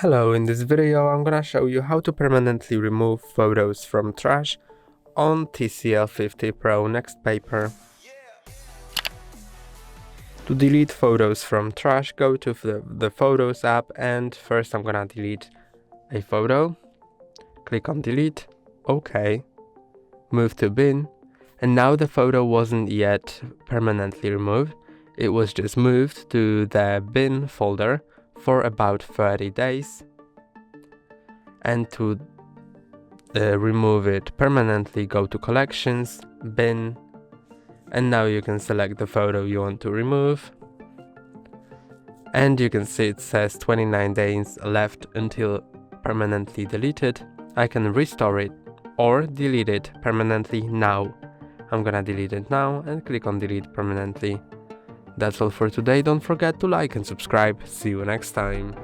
Hello, in this video I'm gonna show you how to permanently remove photos from trash on TCL 50 Pro NxtPaper. To delete photos from trash, go to the Photos app, and first I'm gonna delete a photo. Click on delete, OK, move to bin, and now the photo wasn't yet permanently removed, it was just moved to the bin folder for about 30 days. And to remove it permanently, go to collections, bin, and now you can select the photo you want to remove. And you can see it says 29 days left until permanently deleted. I can restore it or delete it permanently now. I'm gonna delete it now and click on delete permanently. That's all for today. Don't forget to like and subscribe. See you next time.